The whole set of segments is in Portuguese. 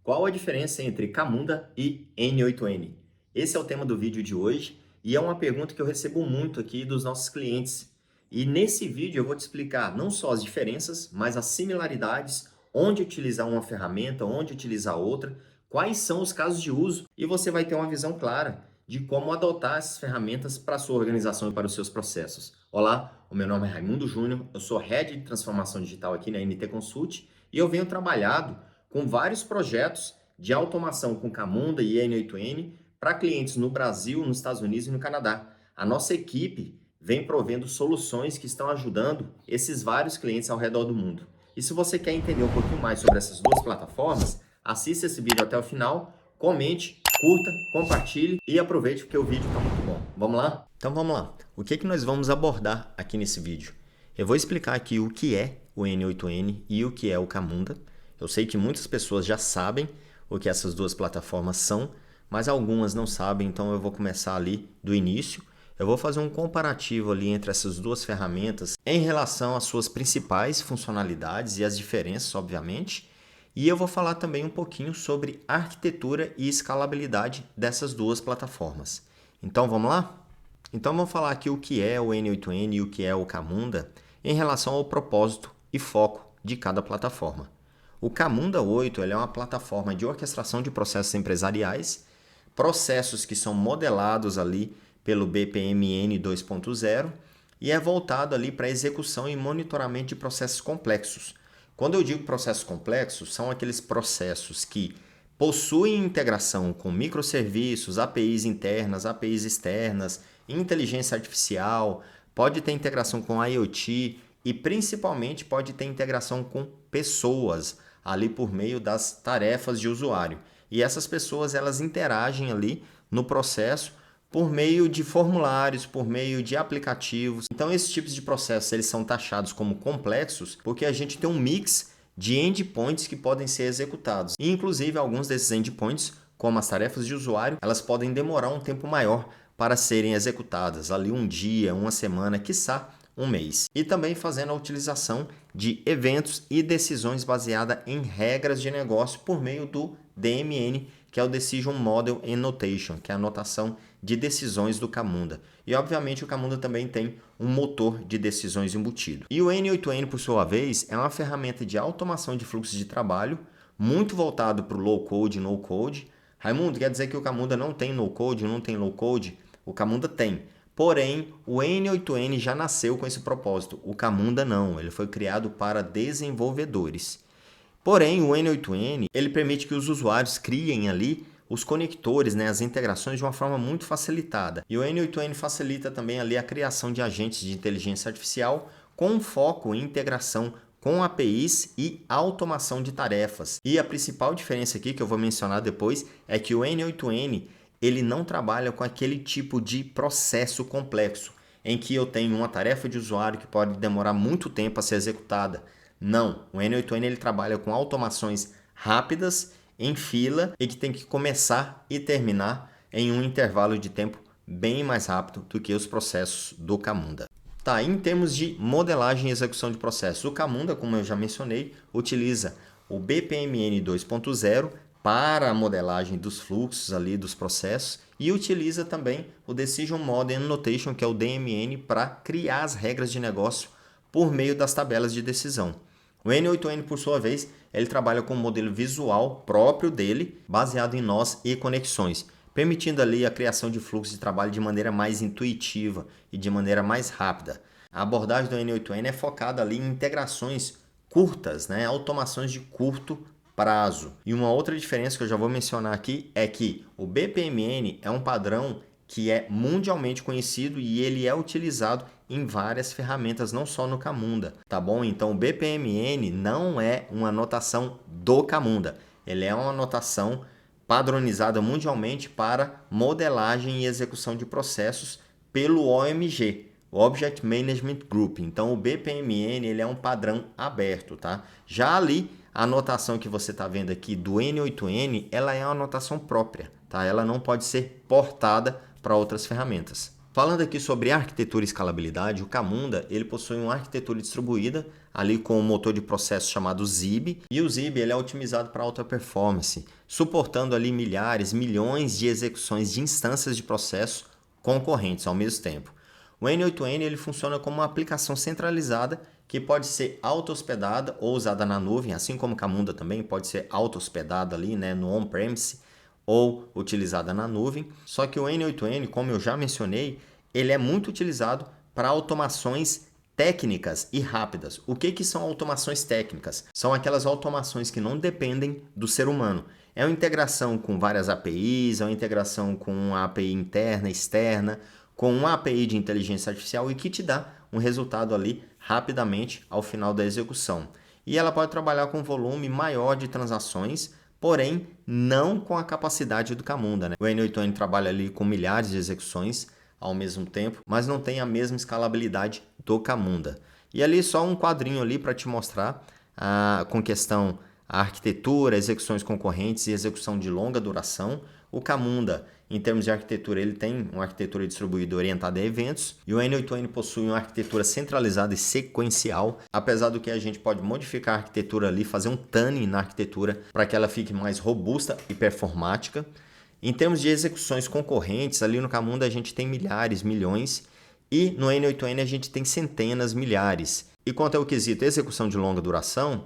Qual a diferença entre Camunda e N8N? Esse é o tema do vídeo de hoje e é uma pergunta que eu recebo muito aqui dos nossos clientes. E nesse vídeo eu vou te explicar não só as diferenças, mas as similaridades, onde utilizar uma ferramenta, onde utilizar outra, quais são os casos de uso e você vai ter uma visão clara de como adotar essas ferramentas para a sua organização e para os seus processos. Olá, o meu nome é Raimundo Júnior, eu sou Head de Transformação Digital aqui na NT Consult e eu venho trabalhado com vários projetos de automação com Camunda e N8N para clientes no Brasil, nos Estados Unidos e no Canadá. A nossa equipe vem provendo soluções que estão ajudando esses vários clientes ao redor do mundo. E se você quer entender um pouquinho mais sobre essas duas plataformas, assista esse vídeo até o final, comente, curta, compartilhe e aproveite porque o vídeo está muito bom. Vamos lá? Então vamos lá. O que nós vamos abordar aqui nesse vídeo? Eu vou explicar aqui o que é o N8N e o que é o Camunda. Eu sei que muitas pessoas já sabem o que essas duas plataformas são, mas algumas não sabem, então eu vou começar ali do início. Eu vou fazer um comparativo ali entre essas duas ferramentas em relação às suas principais funcionalidades e as diferenças, obviamente. E eu vou falar também um pouquinho sobre arquitetura e escalabilidade dessas duas plataformas. Então vamos lá? Então vamos falar aqui o que é o N8N e o que é o Camunda em relação ao propósito e foco de cada plataforma. O Camunda 8 é uma plataforma de orquestração de processos empresariais, processos que são modelados ali pelo BPMN 2.0 e é voltado ali para execução e monitoramento de processos complexos. Quando eu digo processos complexos, são aqueles processos que possuem integração com microserviços, APIs internas, APIs externas, inteligência artificial, pode ter integração com IoT e principalmente pode ter integração com pessoas ali por meio das tarefas de usuário. E essas pessoas elas interagem ali no processo por meio de formulários, por meio de aplicativos. Então esses tipos de processos eles são taxados como complexos porque a gente tem um mix de endpoints que podem ser executados. E inclusive alguns desses endpoints, como as tarefas de usuário, elas podem demorar um tempo maior para serem executadas, ali um dia, uma semana, quiçá um mês. E também fazendo a utilização de eventos e decisões baseada em regras de negócio por meio do DMN, que é o Decision Model Annotation, que é a anotação de decisões do Camunda. E obviamente o Camunda também tem um motor de decisões embutido. E o N8N, por sua vez, é uma ferramenta de automação de fluxos de trabalho, muito voltado para o low code e no code. Raimundo, quer dizer que o Camunda não tem no code, não tem low code? O Camunda tem. Porém, o N8N já nasceu com esse propósito. O Camunda não, ele foi criado para desenvolvedores. Porém, o N8N ele permite que os usuários criem ali os conectores, as integrações de uma forma muito facilitada. E o N8N facilita também ali a criação de agentes de inteligência artificial com foco em integração com APIs e automação de tarefas. E a principal diferença aqui que eu vou mencionar depois é que o N8N ele não trabalha com aquele tipo de processo complexo, em que eu tenho uma tarefa de usuário que pode demorar muito tempo a ser executada. Não, o N8N ele trabalha com automações rápidas, em fila, e que tem que começar e terminar em um intervalo de tempo bem mais rápido do que os processos do Camunda. Tá, em termos de modelagem e execução de processos, o Camunda, como eu já mencionei, utiliza o BPMN 2.0 para a modelagem dos fluxos ali dos processos e utiliza também o Decision Model Annotation, que é o DMN, para criar as regras de negócio por meio das tabelas de decisão. O N8N, por sua vez, ele trabalha com um modelo visual próprio dele, baseado em nós e conexões, permitindo ali a criação de fluxos de trabalho de maneira mais intuitiva e de maneira mais rápida. A abordagem do N8N é focada ali em integrações curtas, automações de curto prazo. E uma outra diferença que eu já vou mencionar aqui é que o BPMN é um padrão que é mundialmente conhecido e ele é utilizado em várias ferramentas, não só no Camunda, tá bom? Então o BPMN não é uma anotação do Camunda, ele é uma anotação padronizada mundialmente para modelagem e execução de processos pelo OMG, Object Management Group. Então o BPMN ele é um padrão aberto, tá? Já ali a anotação que você está vendo aqui do N8N, ela é uma anotação própria, tá? Ela não pode ser portada para outras ferramentas. Falando aqui sobre arquitetura e escalabilidade, o Camunda ele possui uma arquitetura distribuída ali com um motor de processo chamado ZIB, e o ZIB ele é otimizado para alta performance, suportando ali milhares, milhões de execuções de instâncias de processo concorrentes ao mesmo tempo. O N8N ele funciona como uma aplicação centralizada que pode ser auto-hospedada ou usada na nuvem, assim como o Camunda também pode ser auto-hospedada ali, né, no on-premise ou utilizada na nuvem. Só que o N8N, como eu já mencionei, ele é muito utilizado para automações técnicas e rápidas. O que são automações técnicas? São aquelas automações que não dependem do ser humano. É uma integração com várias APIs, é uma integração com uma API interna, externa, com uma API de inteligência artificial e que te dá um resultado ali rapidamente ao final da execução. E ela pode trabalhar com um volume maior de transações, porém não com a capacidade do Camunda, né? O N8N trabalha ali com milhares de execuções ao mesmo tempo, mas não tem a mesma escalabilidade do Camunda. E ali só um quadrinho ali para te mostrar com questão a arquitetura, execuções concorrentes e execução de longa duração. O Camunda, em termos de arquitetura, ele tem uma arquitetura distribuída orientada a eventos, e o N8N possui uma arquitetura centralizada e sequencial, apesar do que a gente pode modificar a arquitetura ali, fazer um tuning na arquitetura para que ela fique mais robusta e performática. Em termos de execuções concorrentes, ali no Camunda a gente tem milhares, milhões, e no N8N a gente tem centenas, milhares. E quanto ao quesito execução de longa duração,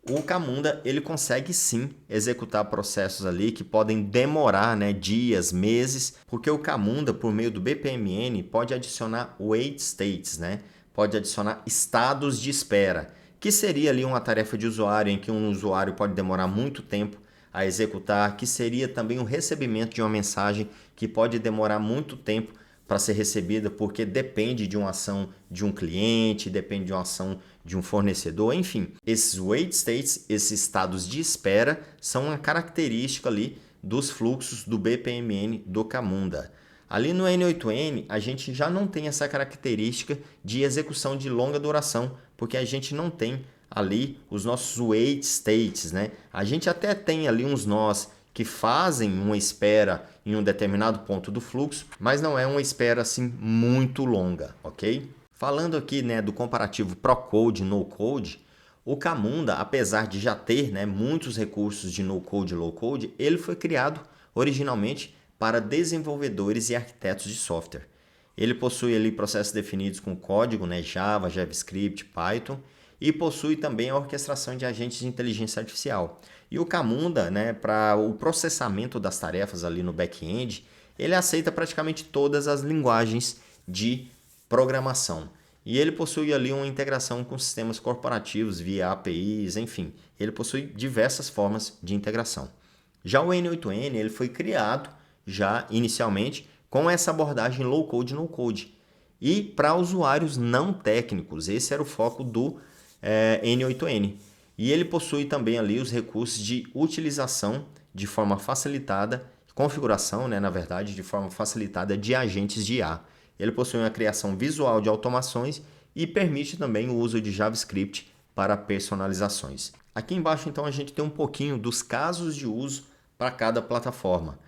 o Camunda ele consegue sim executar processos ali que podem demorar, né, dias, meses, porque o Camunda, por meio do BPMN, pode adicionar wait states, né? Pode adicionar estados de espera, que seria ali uma tarefa de usuário em que um usuário pode demorar muito tempo a executar, que seria também o recebimento de uma mensagem que pode demorar muito tempo para ser recebida, porque depende de uma ação de um cliente, depende de uma ação de um fornecedor, enfim. Esses wait states, esses estados de espera, são uma característica ali dos fluxos do BPMN do Camunda. Ali no N8N, a gente já não tem essa característica de execução de longa duração, porque a gente não tem ali os nossos wait states, né? A gente até tem ali uns nós que fazem uma espera em um determinado ponto do fluxo, mas não é uma espera assim muito longa, ok? Falando aqui, né, do comparativo Pro-Code e No-Code, o Camunda, apesar de já ter, né, muitos recursos de No-Code e Low-Code, ele foi criado originalmente para desenvolvedores e arquitetos de software. Ele possui ali processos definidos com código, né, Java, JavaScript, Python, e possui também a orquestração de agentes de inteligência artificial. E o Camunda, né, para o processamento das tarefas ali no back-end, ele aceita praticamente todas as linguagens de programação. E ele possui ali uma integração com sistemas corporativos via APIs, enfim, ele possui diversas formas de integração. Já o N8N ele foi criado já inicialmente com essa abordagem low-code, no-code. E para usuários não técnicos, esse era o foco do N8N. E ele possui também ali os recursos de utilização de forma facilitada, configuração, né, na verdade, de forma facilitada de agentes de IA. Ele possui uma criação visual de automações e permite também o uso de JavaScript para personalizações. Aqui embaixo, então, a gente tem um pouquinho dos casos de uso para cada plataforma.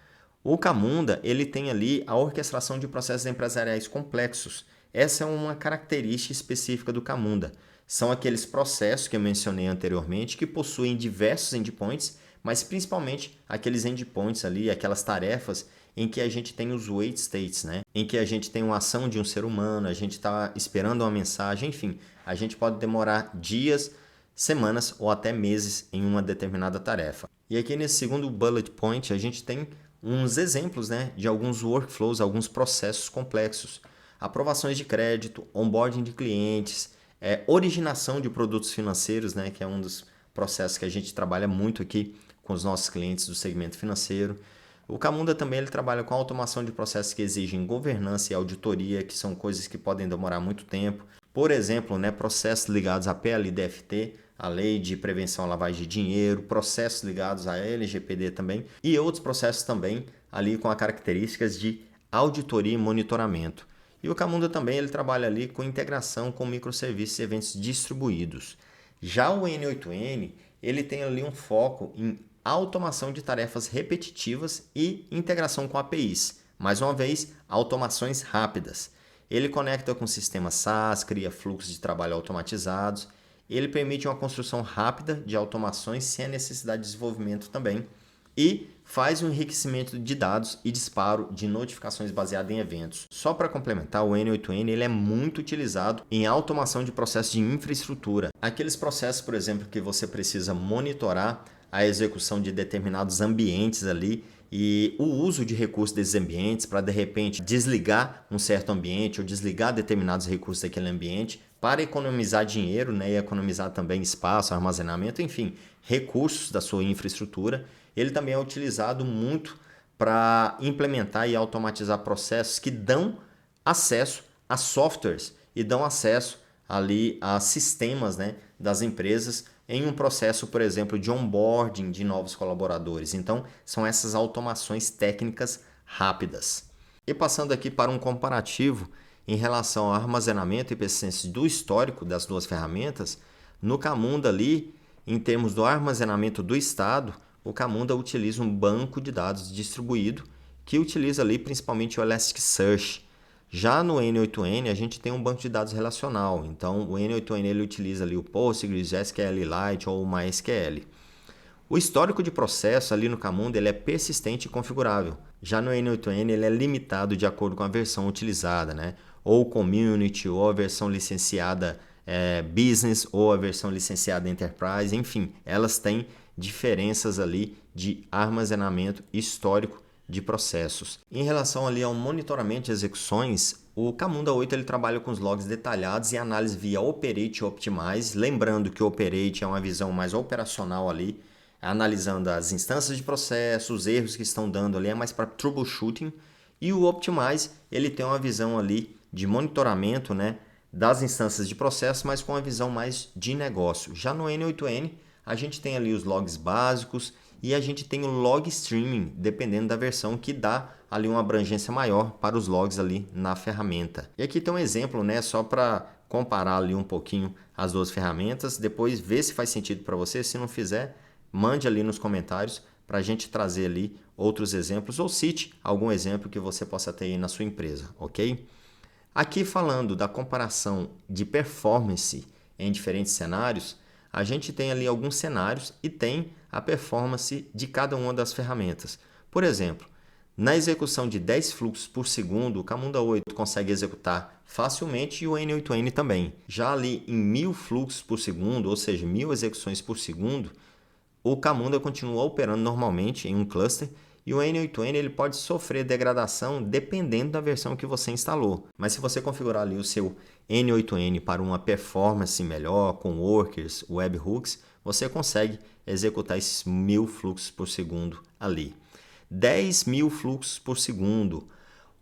O Camunda ele tem ali a orquestração de processos empresariais complexos. Essa é uma característica específica do Camunda. São aqueles processos que eu mencionei anteriormente que possuem diversos endpoints, mas principalmente aqueles endpoints ali, aquelas tarefas em que a gente tem os wait states, né? Em que a gente tem uma ação de um ser humano, a gente está esperando uma mensagem, enfim, a gente pode demorar dias, semanas ou até meses em uma determinada tarefa. E aqui nesse segundo bullet point a gente tem uns exemplos, né, de alguns workflows, alguns processos complexos. Aprovações de crédito, onboarding de clientes, originação de produtos financeiros, né, que é um dos processos que a gente trabalha muito aqui com os nossos clientes do segmento financeiro. O Camunda também ele trabalha com automação de processos que exigem governança e auditoria, que são coisas que podem demorar muito tempo. Por exemplo, né, processos ligados à PLDFT, a Lei de Prevenção à Lavagem de Dinheiro, processos ligados à LGPD também e outros processos também ali com as características de auditoria e monitoramento. E o Camunda também ele trabalha ali com integração com microserviços e eventos distribuídos. Já o N8N ele tem ali um foco em automação de tarefas repetitivas e integração com APIs. Mais uma vez, automações rápidas. Ele conecta com sistemas SaaS, cria fluxos de trabalho automatizados. Ele permite uma construção rápida de automações sem a necessidade de desenvolvimento também. E faz um enriquecimento de dados e disparo de notificações baseado em eventos. Só para complementar, o N8N ele é muito utilizado em automação de processos de infraestrutura. Aqueles processos, por exemplo, que você precisa monitorar a execução de determinados ambientes ali e o uso de recursos desses ambientes para, de repente, desligar um certo ambiente ou desligar determinados recursos daquele ambiente para economizar dinheiro, né, e economizar também espaço, armazenamento, enfim, recursos da sua infraestrutura. Ele também é utilizado muito para implementar e automatizar processos que dão acesso a softwares e dão acesso ali a sistemas, né, das empresas em um processo, por exemplo, de onboarding de novos colaboradores. Então, são essas automações técnicas rápidas. E passando aqui para um comparativo em relação ao armazenamento e persistência do histórico das duas ferramentas, no Camunda ali, em termos do armazenamento do estado, o Camunda utiliza um banco de dados distribuído que utiliza ali principalmente o Elasticsearch. Já no N8N a gente tem um banco de dados relacional, então o N8N ele utiliza ali o Postgres, SQLite ou o MySQL. O histórico de processo ali no Camunda ele é persistente e configurável. Já no N8N ele é limitado de acordo com a versão utilizada, né? Ou Community, ou a versão licenciada Business, ou a versão licenciada Enterprise, enfim, elas têm diferenças ali de armazenamento histórico de processos. Em relação ali ao monitoramento de execuções, o Camunda 8 ele trabalha com os logs detalhados e análise via Operate e Optimize, lembrando que o Operate é uma visão mais operacional ali, analisando as instâncias de processo, os erros que estão dando ali, é mais para troubleshooting, e o Optimize ele tem uma visão ali de monitoramento, né, das instâncias de processo, mas com uma visão mais de negócio. Já no N8N, a gente tem ali os logs básicos e a gente tem o log streaming, dependendo da versão, que dá ali uma abrangência maior para os logs ali na ferramenta. E aqui tem um exemplo, né, só para comparar ali um pouquinho as duas ferramentas, depois ver se faz sentido para você. Se não fizer, mande ali nos comentários para a gente trazer ali outros exemplos ou cite algum exemplo que você possa ter aí na sua empresa, ok? Aqui falando da comparação de performance em diferentes cenários, a gente tem ali alguns cenários e tem a performance de cada uma das ferramentas. Por exemplo, na execução de 10 fluxos por segundo, o Camunda 8 consegue executar facilmente e o N8N também. Já ali em 1000 fluxos por segundo, ou seja, 1000 execuções por segundo, o Camunda continua operando normalmente em um cluster e o N8N ele pode sofrer degradação dependendo da versão que você instalou. Mas se você configurar ali o seu N8N para uma performance melhor, com workers, webhooks, você consegue executar esses 1000 fluxos por segundo ali. 10.000 fluxos por segundo.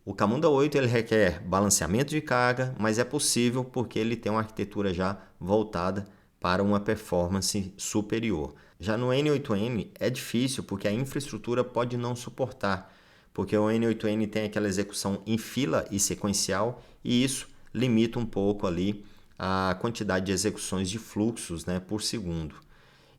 O Camunda 8 ele requer balanceamento de carga, mas é possível porque ele tem uma arquitetura já voltada para uma performance superior. Já no N8N é difícil porque a infraestrutura pode não suportar, porque o N8N tem aquela execução em fila e sequencial e isso limita um pouco ali a quantidade de execuções de fluxos, né, por segundo.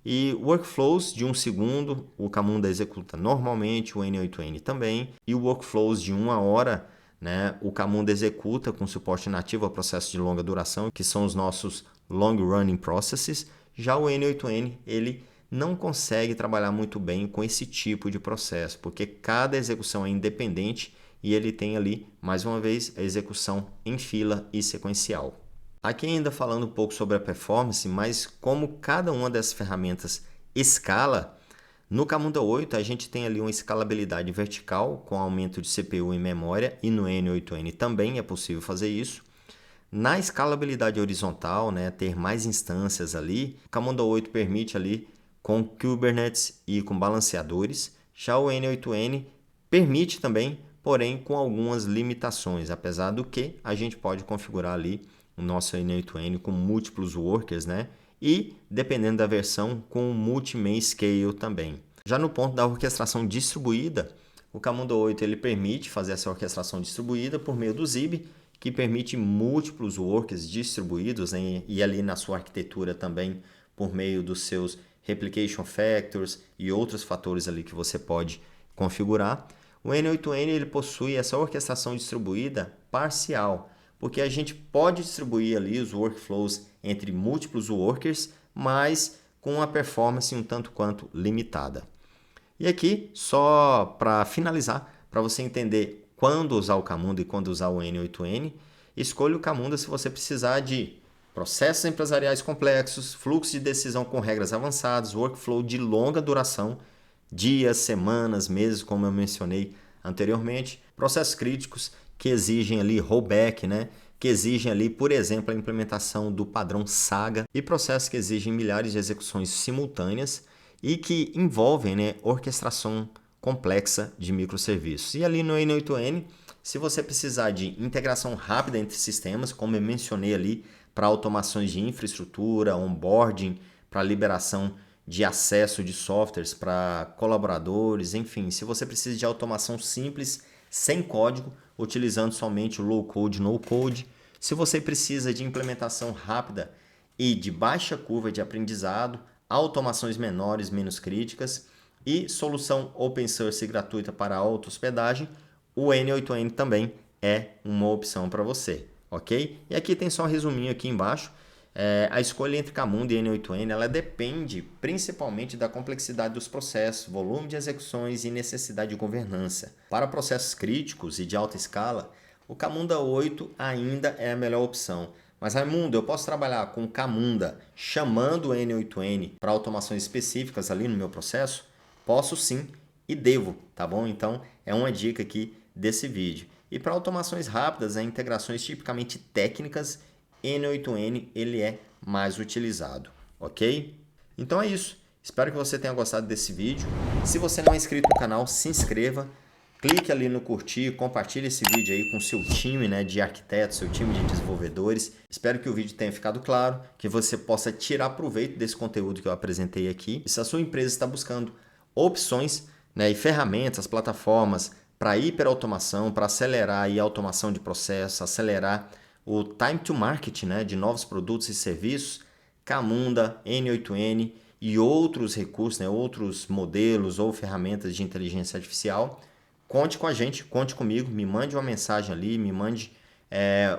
E workflows de 1 segundo, o Camunda executa normalmente, o N8N também. E workflows de 1 hora, né, o Camunda executa com suporte nativo a processos de longa duração, que são os nossos long running processes. Já o N8N, ele não consegue trabalhar muito bem com esse tipo de processo, porque cada execução é independente e ele tem ali, mais uma vez, a execução em fila e sequencial. Aqui ainda falando um pouco sobre a performance, mas como cada uma dessas ferramentas escala, no Camunda 8 a gente tem ali uma escalabilidade vertical com aumento de CPU e memória e no N8N também é possível fazer isso. Na escalabilidade horizontal, né, ter mais instâncias ali, o Camunda 8 permite ali com Kubernetes e com balanceadores. Já o N8N permite também, porém com algumas limitações, apesar do que a gente pode configurar ali o nosso N8N com múltiplos workers, né? E, dependendo da versão, com multi-main scale também. Já no ponto da orquestração distribuída, o Camunda 8 ele permite fazer essa orquestração distribuída por meio do Zib, que permite múltiplos workers distribuídos, né? E ali na sua arquitetura também por meio dos seus replication factors e outros fatores ali que você pode configurar. O N8N ele possui essa orquestração distribuída parcial, porque a gente pode distribuir ali os workflows entre múltiplos workers, mas com uma performance um tanto quanto limitada. E aqui, só para finalizar, para você entender quando usar o Camunda e quando usar o N8N, escolha o Camunda se você precisar de processos empresariais complexos, fluxo de decisão com regras avançadas, workflow de longa duração, dias, semanas, meses, como eu mencionei anteriormente, processos críticos que exigem ali rollback, né? Que exigem ali, por exemplo, a implementação do padrão Saga e processos que exigem milhares de execuções simultâneas e que envolvem, né, orquestração complexa de microserviços. E ali no N8N, se você precisar de integração rápida entre sistemas, como eu mencionei ali, para automações de infraestrutura, onboarding, para liberação de acesso de softwares para colaboradores, enfim, se você precisa de automação simples, sem código, utilizando somente o low code, no code, se você precisa de implementação rápida e de baixa curva de aprendizado, automações menores, menos críticas e solução open source gratuita para auto-hospedagem, o N8N também é uma opção para você, ok? E aqui tem só um resuminho aqui embaixo. A escolha entre Camunda e N8N ela depende principalmente da complexidade dos processos, volume de execuções e necessidade de governança. Para processos críticos e de alta escala, o Camunda 8 ainda é a melhor opção. Mas Raimundo, eu posso trabalhar com Camunda chamando o N8N para automações específicas ali no meu processo? Posso sim e devo, tá bom? Então é uma dica aqui desse vídeo. E para automações rápidas, integrações tipicamente técnicas, N8N ele é mais utilizado, ok? Então é isso. Espero que você tenha gostado desse vídeo. Se você não é inscrito no canal, se inscreva. Clique ali no curtir, compartilhe esse vídeo aí com seu time, né, de arquitetos, seu time de desenvolvedores. Espero que o vídeo tenha ficado claro, que você possa tirar proveito desse conteúdo que eu apresentei aqui. E se a sua empresa está buscando opções, né, e ferramentas, plataformas para hiperautomação, para acelerar a automação de processos, acelerar o time to market, né, de novos produtos e serviços, Camunda, N8N e outros recursos, né, outros modelos ou ferramentas de inteligência artificial, conte com a gente, conte comigo, me mande uma mensagem ali, me mande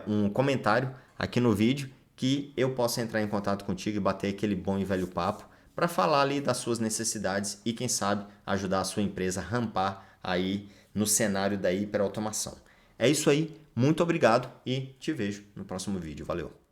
um comentário aqui no vídeo que eu possa entrar em contato contigo e bater aquele bom e velho papo para falar ali das suas necessidades e quem sabe ajudar a sua empresa a rampar aí no cenário da hiperautomação. É isso aí, muito obrigado e te vejo no próximo vídeo. Valeu!